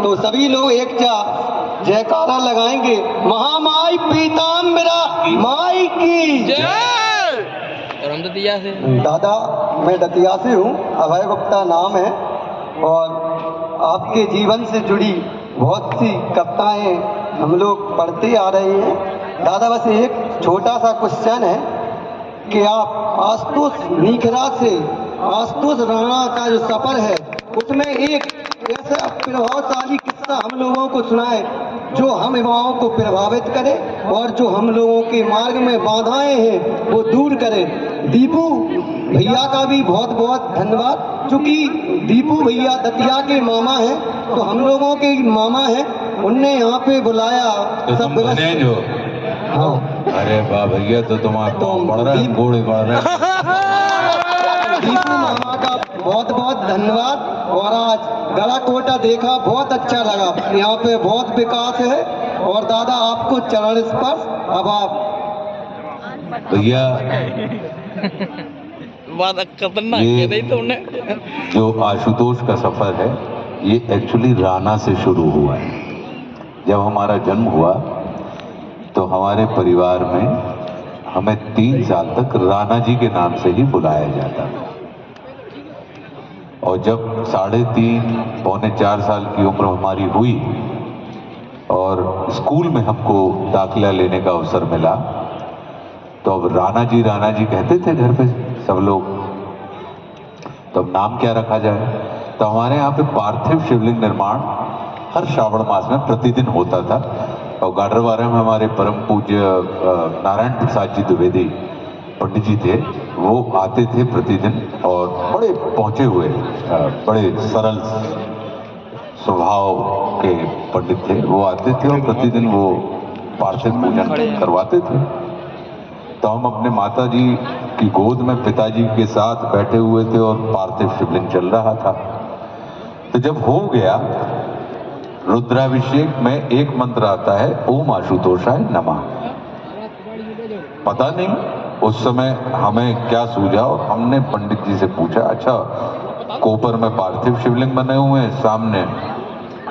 तो सभी लोग एक जयकारा लगाएंगे, महामाई पीताम्बरा माई की जय। और हम दतिया से दादा, मैं दतिया से हूँ, अभय गुप्ता नाम है, और आपके जीवन से जुड़ी बहुत सी कविताएं हम लोग पढ़ते आ रहे हैं। दादा बस एक छोटा सा क्वेश्चन है कि आप आशुतोष नीखरा से आशुतोष राणा का जो सफर है उसमें एक ऐसा प्रभावशाली किस्सा हम लोगों को सुनाए जो हम युवाओं को प्रभावित करे और जो हम लोगों के मार्ग में बाधाएं हैं वो दूर करे। दीपू भैया का भी बहुत बहुत धन्यवाद, क्योंकि दीपू भैया दतिया के मामा हैं, तो हम लोगों के मामा हैं, उनने यहाँ पे बुलाया तो सब तुम व्यवस्था। बने जो हाँ, अरे वाह भैया, तो तुम बढ़ रहे हैं, घोड़े बढ़ रहे हैं। दीपू मामा का बहुत बहुत धन्यवाद। और आज गला कोटा देखा, बहुत अच्छा लगा, यहाँ पे बहुत विकास है। और दादा आपको चरण स्पर्श। अब आप भैया बात खतरनाक कह रही तुमने। जो आशुतोष का सफर है ये एक्चुअली राणा से शुरू हुआ है। जब हमारा जन्म हुआ तो हमारे परिवार में हमें 3 साल तक राणा जी के नाम से ही बुलाया जाता था, और जब 3.5 पौने 4 साल की उम्र हमारी हुई और स्कूल में हमको दाखिला लेने का अवसर मिला, तो अब राणा जी कहते थे घर पे सब लोग। तो अब नाम क्या रखा जाए? तो हमारे यहाँ पे पार्थिव शिवलिंग निर्माण हर श्रावण मास में प्रतिदिन होता था, और गाडरवारा में हमारे परम पूज्य नारायण प्रसाद जी द्विवेदी पंडित जी थे, वो आते थे प्रतिदिन, और बड़े पहुंचे हुए बड़े सरल स्वभाव के पंडित थे। वो आते थे और प्रतिदिन वो पार्थिव पूजन करवाते थे। तो हम अपने माता जी की गोद में पिताजी के साथ बैठे हुए थे और पार्थिव शिवलिंग चल रहा था। तो जब हो गया रुद्राभिषेक में एक मंत्र आता है, ओम आशुतोषाय नमः। पता नहीं उस समय हमें क्या सूझा, और हमने पंडित जी से पूछा, अच्छा कोपर में पार्थिव शिवलिंग बने हुए हैं, सामने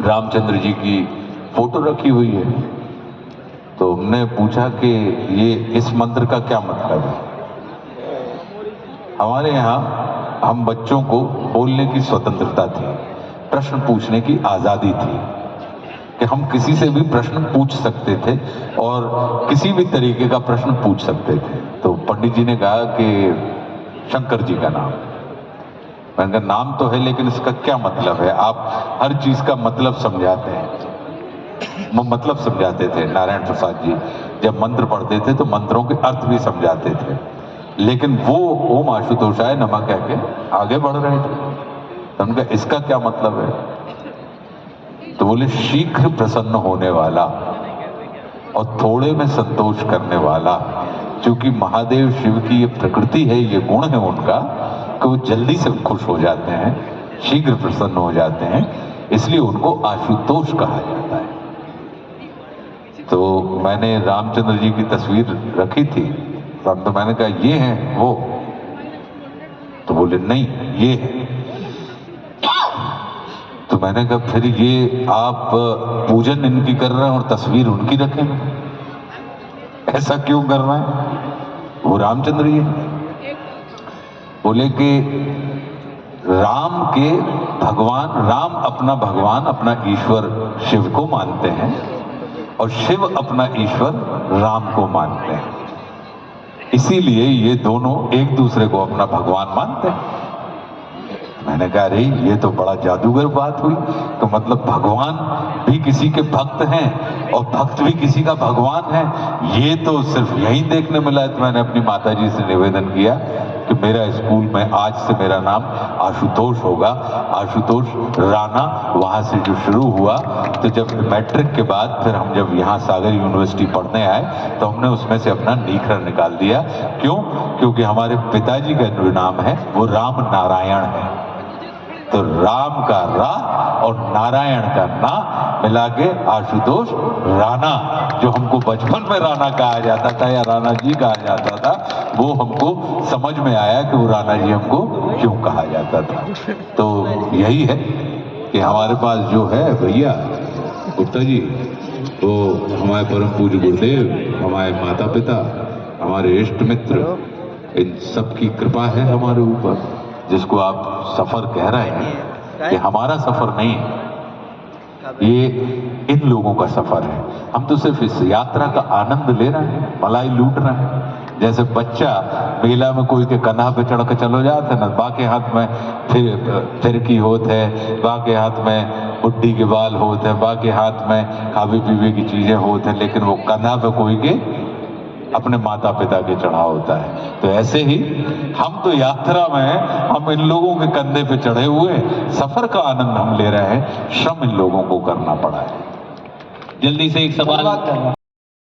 रामचंद्र जी की फोटो रखी हुई है, तो हमने पूछा कि ये इस मंत्र का क्या मतलब है? हमारे यहाँ हम बच्चों को बोलने की स्वतंत्रता थी, प्रश्न पूछने की आजादी थी, कि हम किसी से भी प्रश्न पूछ सकते थे और किसी भी तरीके का प्रश्न पूछ सकते थे। तो पंडित जी ने कहा कि शंकर जी का नाम। मैंने कहा नाम तो है, लेकिन इसका क्या मतलब है? आप हर चीज का मतलब समझाते हैं। वो मतलब समझाते थे नारायण प्रसाद जी, जब मंत्र पढ़ते थे तो मंत्रों के अर्थ भी समझाते थे, लेकिन वो ओम आशुतोषाय नमः कह के आगे बढ़ रहे थे। तो उनका इसका क्या मतलब है? तो बोले शीघ्र प्रसन्न होने वाला और थोड़े में संतोष करने वाला। क्योंकि महादेव शिव की ये प्रकृति है, ये गुण है उनका, कि वो जल्दी से खुश हो जाते हैं, शीघ्र प्रसन्न हो जाते हैं, इसलिए उनको आशुतोष कहा जाता है। तो मैंने रामचंद्र जी की तस्वीर रखी थी, तो मैंने कहा ये हैं वो? तो बोले नहीं ये है। तो मैंने कहा फिर ये आप पूजन इनकी कर रहे हैं और तस्वीर उनकी रखें, ऐसा क्यों कर रहे हैं? वो रामचंद्र जी बोले कि राम के भगवान, राम अपना भगवान, अपना ईश्वर शिव को मानते हैं, और शिव अपना ईश्वर राम को मानते हैं, इसीलिए ये दोनों एक दूसरे को अपना भगवान मानते हैं। मैंने कहा अरे ये तो बड़ा जादूगर बात हुई। तो मतलब भगवान भी किसी के भक्त हैं और भक्त भी किसी का भगवान है, ये तो सिर्फ यही देखने मिला है। तो मैंने अपनी माताजी से निवेदन किया कि मेरा स्कूल में आज से मेरा नाम आशुतोष होगा, आशुतोष राणा। वहाँ से जो शुरू हुआ, तो जब मैट्रिक के बाद फिर हम जब यहाँ सागर यूनिवर्सिटी पढ़ने आए तो हमने उसमें से अपना नीखरा निकाल दिया। क्यों? क्योंकि हमारे पिताजी का जो नाम है वो राम नारायण है, तो राम का रा और नारायण का ना मिला के आशुतोष राणा, जो हमको बचपन में राणा कहा जाता था या राणा जी कहा जाता था, वो हमको समझ में आया कि वो राणा जी हमको क्यों कहा जाता था। तो यही है कि हमारे पास जो है भैया गुप्ता जी, वो हमारे परम पूज्य गुरुदेव, हमारे माता पिता, हमारे इष्ट मित्र, इन सब की कृपा है हमारे ऊपर। जिसको आप सफर कह रहे हैं, ये हमारा सफर नहीं है, ये इन लोगों का सफर है। हम तो सिर्फ इस यात्रा का आनंद ले रहे हैं, मलाई लूट रहे हैं। जैसे बच्चा मेला में कोई के कंधा पे चढ़ के चलो जाते हैं ना, बाके हाथ में फिरकी होते है, बाके हाथ में बुड्ढी के बाल होते हैं, बाके हाथ में खावे पीवे की चीजें होते हैं, लेकिन वो कंधा पे कोई के अपने माता पिता के चढ़ा होता है। तो ऐसे ही हम तो यात्रा में हम इन लोगों के कंधे पे चढ़े हुए सफर का आनंद हम ले रहे हैं, श्रम इन लोगों को करना पड़ा है। जल्दी से एक सवाल